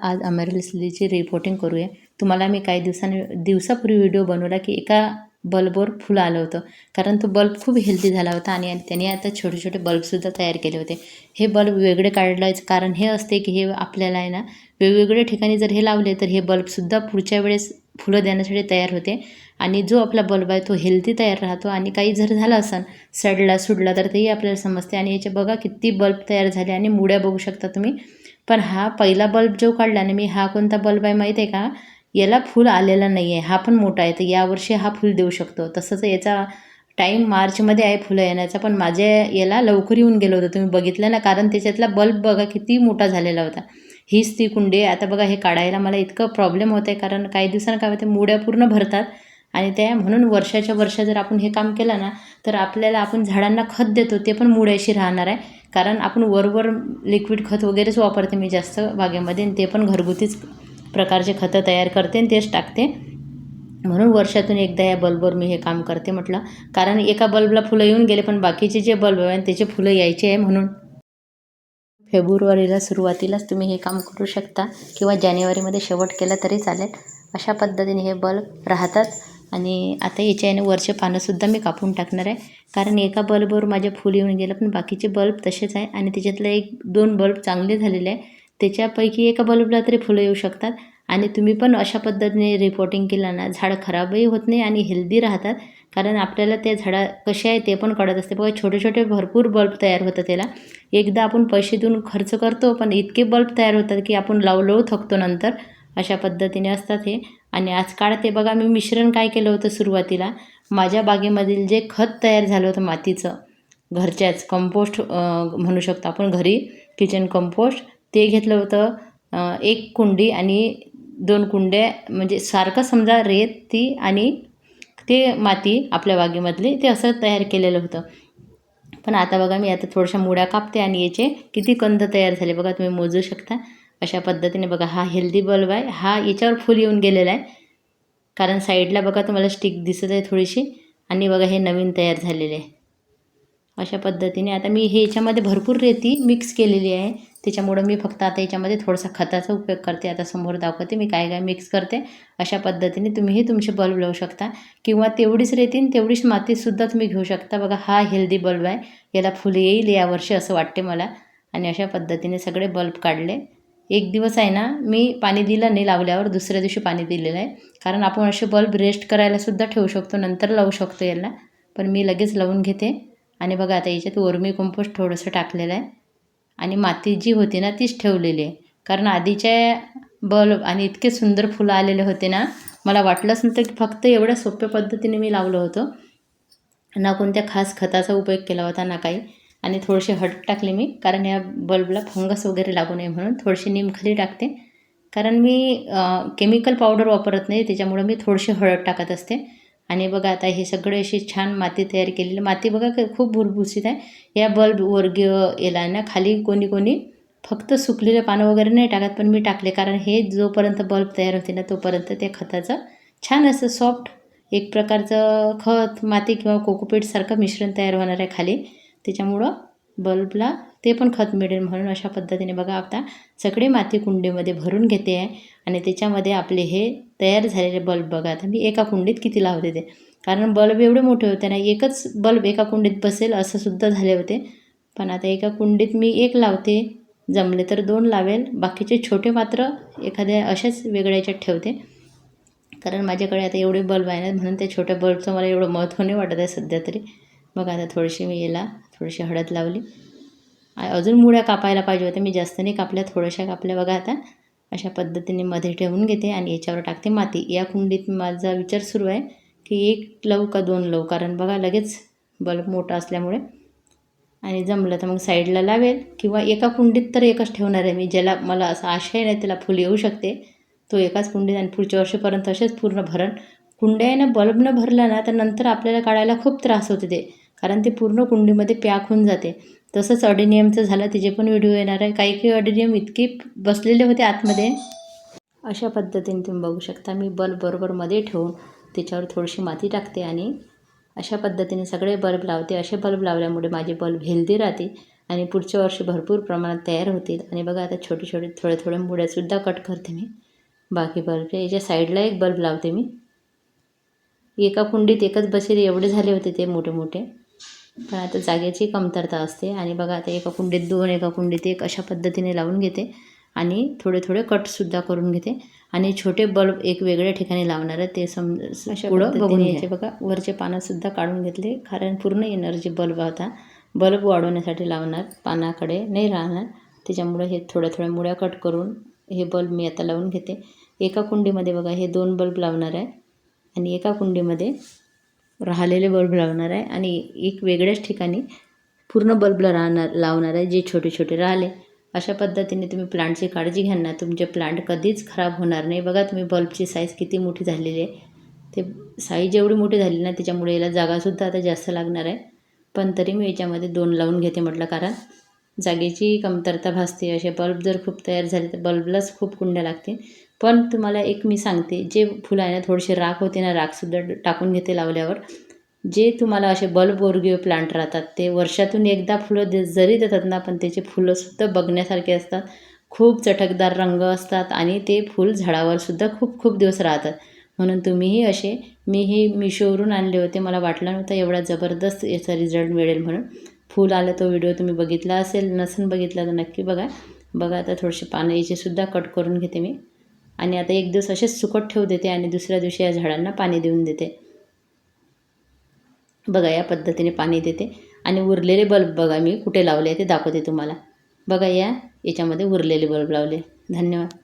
आज अमरेलिसलीची रिपोर्टिंग करूया। तुम्हाला मी काही दिवसापूर्वी व्हिडिओ बनवला की एका बल्बवर फुलं आलं होतं, कारण तो बल्ब खूप हेल्दी झाला होता आणि त्याने आता छोटे छोटे बल्बसुद्धा तयार केले होते। हे बल्ब वेगळे काढायचं कारण हे असते की हे आपल्याला आहे ना वेगवेगळ्या ठिकाणी जर हे लावले तर हे बल्बसुद्धा पुढच्या वेळेस फुलं देण्यासाठी तयार होते आणि जो आपला बल्ब आहे तो हेल्दी तयार राहतो आणि काही जर झालं असेल सडला सुडला तर तेही आपल्याला समजते। आणि याचे बघा किती बल्ब तयार झाले आणि मुड्या बघू शकता तुम्ही। पण हा पहिला बल्ब जो काढला आणि मी हा कोणता बल्ब आहे माहीत आहे का, याला फूल आलेलं नाही आहे, हा पण मोठा आहे, तर यावर्षी हा फूल देऊ शकतो। तसंच याचा टाईम मार्चमध्ये आहे फुलं येण्याचा, पण माझ्या याला लवकर येऊन गेलं होतं, तुम्ही बघितलं ना, कारण त्याच्यातला बल्ब बघा किती मोठा झालेला होता। हीच ती कुंडी आहे। आता बघा हे काढायला मला इतकं प्रॉब्लेम होतं आहे, कारण काही दिवसांना काय होते मुड्या पूर्ण भरतात आणि त्या म्हणून वर्षाच्या वर्ष जर आपण हे काम केलं ना तर आपल्याला आपण झाडांना खत देतो ते पण मुड्याशी राहणार आहे, कारण आपण वरवर लिक्विड खत वगैरेच वापरते मी जास्त बागेमध्ये, आणि ते पण घरगुतीच प्रकारचे खतं तयार करते आणि तेच टाकते। म्हणून वर्षातून एकदा या बल्बवर मी हे काम करते म्हटलं, कारण एका बल्बला फुलं येऊन गेले पण बाकीचे जे बल्ब आहे त्याचे फुलं यायचे आहे, म्हणून फेब्रुवारीला सुरुवातीलाच तुम्ही हे काम करू शकता किंवा जानेवारीमध्ये शेवट केला तरी चालेल। अशा पद्धतीने हे बल्ब राहतात आणि आता याच्याने वरचे पानंसुद्धा मी कापून टाकणार आहे, कारण एका बल्बवर माझे फूल येऊन गेलं पण बाकीचे बल्ब तसेच आहे आणि त्याच्यातलं 1-2 बल्ब चांगले झालेले आहे, त्याच्यापैकी एका बल्बला तरी फुलं येऊ शकतात। आणि तुम्ही पण अशा पद्धतीने रिपोर्टिंग केलं ना झाड खराबही होत नाही आणि हेल्दी राहतात, कारण आपल्याला ते झाडं कसे आहे ते पण कळत असते। बघा छोटे छोटे भरपूर बल्ब तयार होतं त्याला, एकदा आपण पैसे देऊन खर्च करतो पण इतके बल्ब तयार होतात की आपण लावू थकतो नंतर। अशा पद्धतीने असतात हे। आणि आजकाल ते बघा मी मिश्रण काय केलं होतं सुरुवातीला, माझ्या बागेमधील जे खत तयार झालं होतं मातीचं, घरच्याच कंपोस्ट म्हणू शकतो आपण, घरी किचन कंपोस्ट, ते घेतलं होतं 1 कुंडी आणि 2 कुंड्या, म्हणजे सारखं समजा रेती आणि ते माती आपल्या बागेमधली, ते असं तयार केलेलं होतं। पण आता बघा मी आता थोड्याशा मुळ्या कापते आणि याचे किती कंद तयार झाले बघा, तुम्ही मोजू शकता। अशा पद्धतीने बघा हा हेल्दी बल्ब आहे, हा याच्यावर फुल येऊन गेलेला आहे, कारण साईडला बघा तुम्हाला स्टिक दिसत आहे थोडीशी, आणि बघा हे नवीन तयार झालेले आहे। अशा पद्धतीने आता मी हे याच्यामध्ये भरपूर रेती मिक्स केलेली आहे, त्याच्यामुळं मी फक्त आता याच्यामध्ये थोडासा खताचा उपयोग करते। आता समोर दाखवते मी काय काय मिक्स करते। अशा पद्धतीने तुम्हीही तुमचे बल्ब लावू शकता किंवा तेवढीच रेती आणि तेवढीच मातीसुद्धा तुम्ही घेऊ शकता। बघा हा हेल्दी बल्ब आहे, याला फुलं येईल यावर्षी असं वाटते मला। आणि अशा पद्धतीने सगळे बल्ब काढले। एक दिवस आहे ना मी पाणी दिलं नाही लावल्यावर, दुसऱ्या दिवशी पाणी दिलेलं आहे, कारण आपण असे बल्ब रेस्ट करायलासुद्धा ठेवू शकतो, नंतर लावू शकतो याला, पण मी लगेच लावून घेते। आणि बघा आता याच्यात वर्मी कंपोस्ट थोडंसं टाकलेलं आहे आणि माती जी होती ना तीच ठेवलेली आहे, कारण आधीच्या बल्ब आणि इतके सुंदर फुलं आलेले होते ना, मला वाटलंच नव्हतं की फक्त एवढ्या सोप्या पद्धतीने मी लावलं होतं, ना कोणत्या खास खताचा उपयोग केला होता ना काही। आणि थोडीशी हळद टाकली मी, कारण या बल्बला फंगस वगैरे लागू नये म्हणून थोडीशी निमखली टाकते, कारण मी केमिकल पावडर वापरत नाही, त्याच्यामुळं मी थोडीशी हळद टाकत असते। आणि बघा आता हे सगळे अशी छान माती तयार केलेली, माती बघा खूप भुसभुशीत आहे। या बल्ब वर्गीय याला ना खाली कोणी कोणी फक्त सुकलेले पानं वगैरे नाही टाकत, पण मी टाकले, कारण हे जोपर्यंत बल्ब तयार होते ना तोपर्यंत ते खताचं छान असं सॉफ्ट एक प्रकारचं खत माती किंवा कोकोपीटसारखं मिश्रण तयार होणार आहे खाली, त्याच्यामुळं बल्बला ते पण खत मिळेल म्हणून। अशा पद्धतीने बघा आता सगळे माती कुंडीमध्ये भरून घेते आहे आणि त्याच्यामध्ये आपले हे तयार झालेले बल्ब बघा आता मी एका कुंडीत किती लावते ते, कारण बल्ब एवढे मोठे होते ना, एकच बल्ब एका कुंडीत बसेल असं सुद्धा झाले होते, पण आता एका कुंडीत मी 1 लावते, जमले तर 2 लावेल, बाकीचे छोटे मात्र एखाद्या अशाच वेगळ्या याच्यात ठेवते, कारण माझ्याकडे आता एवढे बल्ब आहे ना, म्हणून त्या छोट्या बल्बचं मला एवढं महत्त्व नाही वाटत आहे सध्या तरी। बघा आता थोडीशी मी याला थोडीशी हळद लावली, अजून मुळ्या कापायला पाहिजे होत्या, मी जास्त नाही कापल्या, थोड्याशा कापल्या बघा आता। अशा पद्धतीने मध्ये ठेवून घेते आणि याच्यावर टाकते माती। या कुंडीत माझा विचार सुरू आहे की 1 लावू का 2 लावू, कारण बघा लगेच बल्ब मोठा असल्यामुळे, आणि जमलं तर मग साईडला लावेल किंवा एका कुंडीत तर एकच ठेवणार आहे मी, ज्याला मला असं आशा आहे ना त्याला फुल येऊ शकते, तो एकाच कुंडीत, आणि पुढच्या वर्षीपर्यंत असेच पूर्ण भरण। कुंड्या आहे ना बल्ब न भरला ना तर नंतर आपल्याला काढायला खूप त्रास होते ते, कारण ते पूर्ण कुंडीमध्ये पॅक होऊन जाते। तसंच अडेनियमचं झालं, तिचे पण व्हिडिओ येणार आहे, काही अडेनियम इतके बसलेले होते आतमध्ये। अशा पद्धतीने तुम्ही बघू शकता मी बल्ब बरोबर मध्ये ठेवून त्याच्यावर थोडीशी माती टाकते आणि अशा पद्धतीने सगळे बल्ब लावते। असे बल्ब लावल्यामुळे माझे बल्ब हेल्दी राहते आणि पुढच्या वर्षी भरपूर प्रमाणात तयार होतील. आणि बघा आता छोटे छोटे थोडे थोडे मुळ्यासुद्धा कट करते मी. बाकी बल्ब याच्या साईडला एक बल्ब लावते मी. एका कुंडीत एकच बसेल एवढे झाले होते ते मोठे मोठे, पण आता जागेची कमतरता असते. आणि बघा आता एका कुंडीत 2, एका कुंडीत 1 अशा पद्धतीने लावून घेते आणि थोडे थोडे कटसुद्धा करून घेते. आणि छोटे बल्ब एक वेगळ्या ठिकाणी लावणार आहे ते पुढं बघून याचे बघा वरचे पानंसुद्धा काढून घेतले, कारण पूर्ण एनर्जी बल्ब होता. बल्ब वाढवण्यासाठी लावणार, पानाकडे नाही राहणार. त्याच्यामुळे हे थोड्या थोड्या मुळ्या कट करून हे बल्ब मी आता लावून घेते. एका कुंडीमध्ये बघा हे 2 बल्ब लावणार आहे आणि एका कुंडीमध्ये राहिलेले बल्ब लावणार आहे आणि एक वेगळ्याच ठिकाणी पूर्ण बल्बला लावणार आहे जे छोटे छोटे राहिले. अशा पद्धतीने तुम्ही प्लांटची काळजी घ्याल ना, तुमचे प्लांट कधीच खराब होणार नाही. बघा तुम्ही बल्बची साईज किती मोठी झालेली आहे. ते साईज एवढी मोठी झाली ना, त्याच्यामुळे याला जागासुद्धा आता जास्त लागणार आहे. पण तरी मी याच्यामध्ये 2 लावून घेते म्हटलं, कारण जागेची कमतरता भासते. असे बल्ब जर खूप तयार झाले तर बल्बलाच खूप कुंड्या लागतील. पण तुम्हाला एक मी सांगते, जे फुलं आहे ना थोडीशी राख होते ना, राखसुद्धा टाकून घेते लावल्यावर. जे तुम्हाला असे बल्बवर्गीय प्लांट राहतात ते वर्षातून एकदा फुलं जरी देतात ना, पण त्याचे फुलंसुद्धा बघण्यासारखे असतात. खूप चटकदार रंग असतात आणि ते फूल झाडावरसुद्धा खूप खूप दिवस राहतात. म्हणून तुम्हीही असे, मीही मिशोवरून आणले होते. मला वाटलं नव्हतं एवढा जबरदस्त याचा रिझल्ट मिळेल म्हणून. फूल आलं तो व्हिडिओ तुम्ही बघितला असेल, नसेल बघितला तर नक्की बघा. बघा आता थोडेसे पानं याचेसुद्धा कट करून घेते मी. आणि आता एक दिवस असेच सुकत ठेवू देते आणि दुसऱ्या दिवशी या झाडांना पाणी देऊन देते. बघा या पद्धतीने पाणी देते. आणि उरलेले बल्ब बघा मी कुठे लावले ते दाखवते तुम्हाला. बघा याच्यामध्ये उरलेले बल्ब लावले. धन्यवाद.